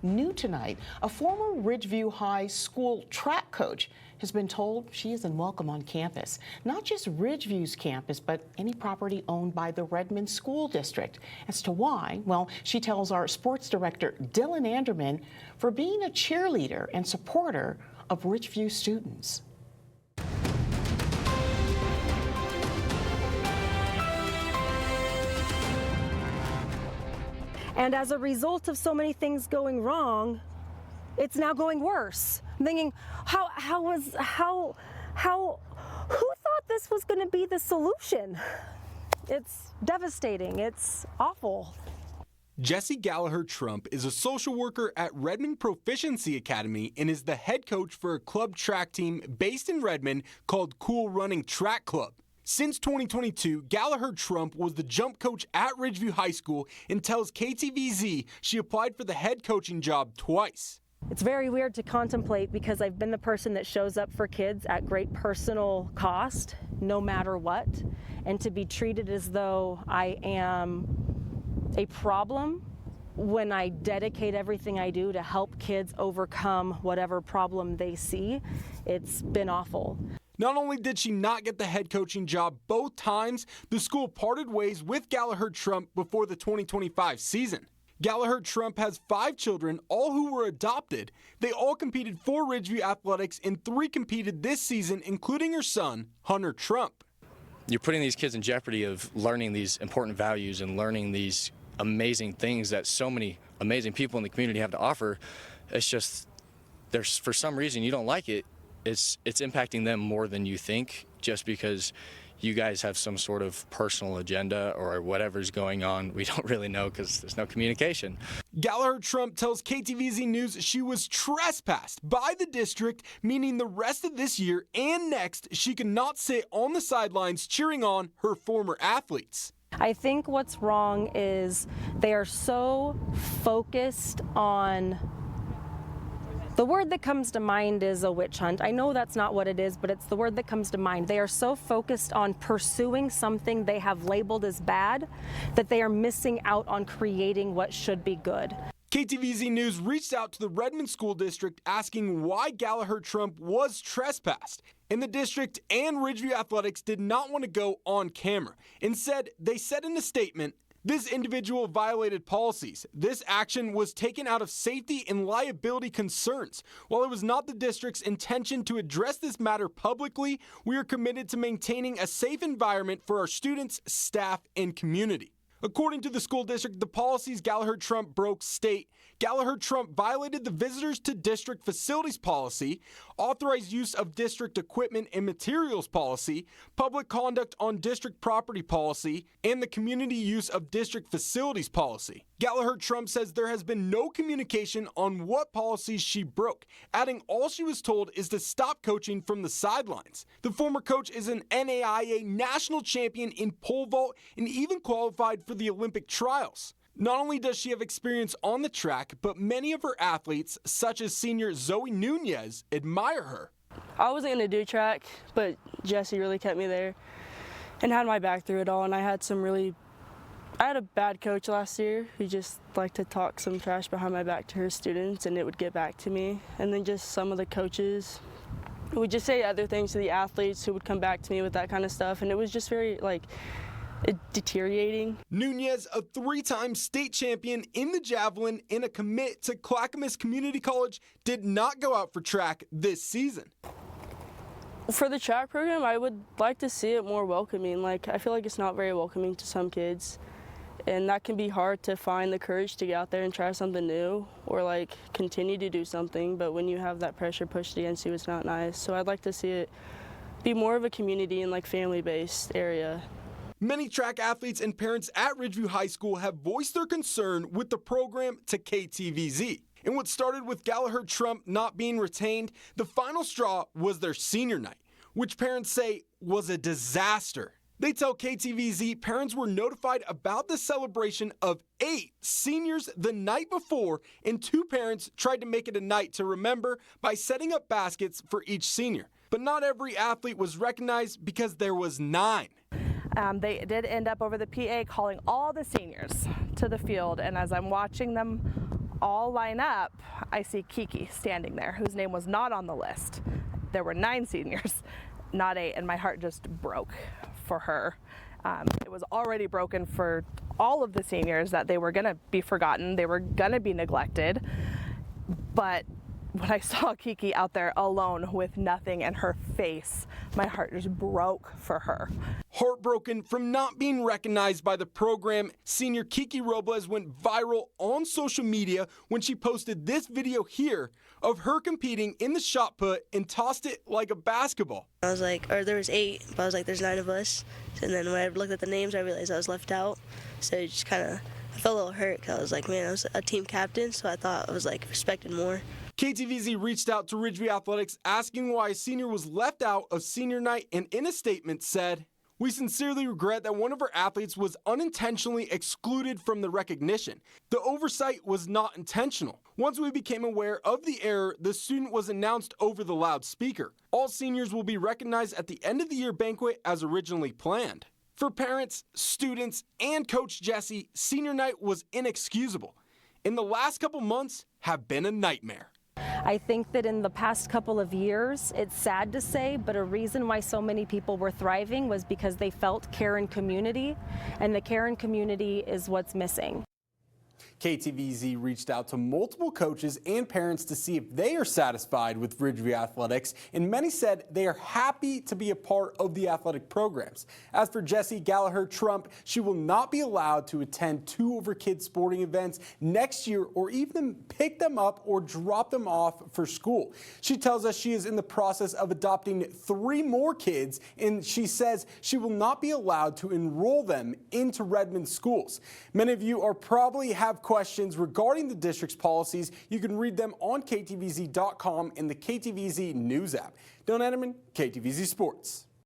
New tonight, a former Ridgeview High School track coach has been told she isn't welcome on campus. Not just Ridgeview's campus, but any property owned by the Redmond School District. As to why, well, she tells our sports director, Dylan Anderman, for being a cheerleader and supporter of Ridgeview students. And as a result of so many things going wrong, it's now going worse. I'm thinking, who thought this was going to be the solution? It's devastating. It's awful. Jessie Gallagher Trump is a social worker at Redmond Proficiency Academy and is the head coach for a club track team based in Redmond called Cool Running Track Club. Since 2022, Gallagher Trump was the jump coach at Ridgeview High School and tells KTVZ she applied for the head coaching job twice. It's very weird to contemplate because I've been the person that shows up for kids at great personal cost, no matter what, and to be treated as though I am a problem when I dedicate everything I do to help kids overcome whatever problem they see. It's been awful. Not only did she not get the head coaching job both times, the school parted ways with Gallagher Trump before the 2025 season. Gallagher Trump has 5 children, all who were adopted. They all competed for Ridgeview Athletics and 3 competed this season, including her son, Hunter Trump. You're putting these kids in jeopardy of learning these important values and learning these amazing things that so many amazing people in the community have to offer. It's just, for some reason you don't like it. It's impacting them more than you think, just because you guys have some sort of personal agenda or whatever's going on. We don't really know because there's no communication. Gallagher Trump tells KTVZ News she was trespassed by the district, meaning the rest of this year and next she cannot sit on the sidelines cheering on her former athletes. I think what's wrong is they are so focused on, the word that comes to mind is a witch hunt. I know that's not what it is, but it's the word that comes to mind. They are so focused on pursuing something they have labeled as bad that they are missing out on creating what should be good. KTVZ News reached out to the Redmond School District asking why Gallagher Trump was trespassed. And the district and Ridgeview Athletics did not want to go on camera. Instead, they said in a statement, "This individual violated policies. This action was taken out of safety and liability concerns. While it was not the district's intention to address this matter publicly, we are committed to maintaining a safe environment for our students, staff, and community." According to the school district, the policies Gallagher Trump broke state Gallagher Trump violated the Visitors to District Facilities Policy, Authorized Use of District Equipment and Materials Policy, Public Conduct on District Property Policy, and the Community Use of District Facilities Policy. Gallagher Trump says there has been no communication on what policies she broke, adding all she was told is to stop coaching from the sidelines. The former coach is an NAIA national champion in pole vault and even qualified for the Olympic trials. Not only does she have experience on the track, but many of her athletes, such as senior Zoe Nunez, admire her. I wasn't going to do track, but Jessie really kept me there and had my back through it all. And I had a bad coach last year who just liked to talk some trash behind my back to her students, and it would get back to me. And then just some of the coaches would just say other things to the athletes who would come back to me with that kind of stuff. And it was just very, deteriorating. Nunez, a 3-time state champion in the javelin and a commit to Clackamas Community College, did not go out for track this season. For the track program, I would like to see it more welcoming. I feel like it's not very welcoming to some kids, and that can be hard to find the courage to get out there and try something new or continue to do something. But when you have that pressure pushed against you, it's not nice. So I'd like to see it be more of a community and family-based area. Many track athletes and parents at Ridgeview High School have voiced their concern with the program to KTVZ. And what started with Gallagher Trump not being retained, the final straw was their senior night, which parents say was a disaster. They tell KTVZ parents were notified about the celebration of 8 seniors the night before, and 2 parents tried to make it a night to remember by setting up baskets for each senior. But not every athlete was recognized because there was 9. They did end up over the PA calling all the seniors to the field, and as I'm watching them all line up, I see Kiki standing there, whose name was not on the list. There were 9 seniors, not 8, and my heart just broke for her. It was already broken for all of the seniors that they were going to be forgotten, they were going to be neglected. But when I saw Kiki out there alone with nothing and her face, my heart just broke for her. Heartbroken from not being recognized by the program, senior Kiki Robles went viral on social media when she posted this video here of her competing in the shot put and tossed it like a basketball. I was like, or there was 8, but I was like, there's 9 of us. And then when I looked at the names, I realized I was left out. So it just kind of, I felt a little hurt because I was like, man, I was a team captain, so I thought I was like respected more. KTVZ reached out to Ridgeview Athletics asking why a senior was left out of senior night, and in a statement said, "We sincerely regret that one of our athletes was unintentionally excluded from the recognition. The oversight was not intentional. Once we became aware of the error, the student was announced over the loudspeaker. All seniors will be recognized at the end of the year banquet as originally planned." For parents, students, and Coach Jesse, senior night was inexcusable. In the last couple months have been a nightmare. I think that in the past couple of years, it's sad to say, but a reason why so many people were thriving was because they felt care and community, and the care and community is what's missing. KTVZ reached out to multiple coaches and parents to see if they are satisfied with Ridgeview Athletics, and many said they are happy to be a part of the athletic programs. As for Jessie Gallagher-Trump, she will not be allowed to attend 2 of her kids' sporting events next year or even pick them up or drop them off for school. She tells us she is in the process of adopting 3 more kids, and she says she will not be allowed to enroll them into Redmond schools. Many of you are probably have questions regarding the district's policies. You can read them on KTVZ.com and the KTVZ News app. Dylan Edelman, KTVZ Sports.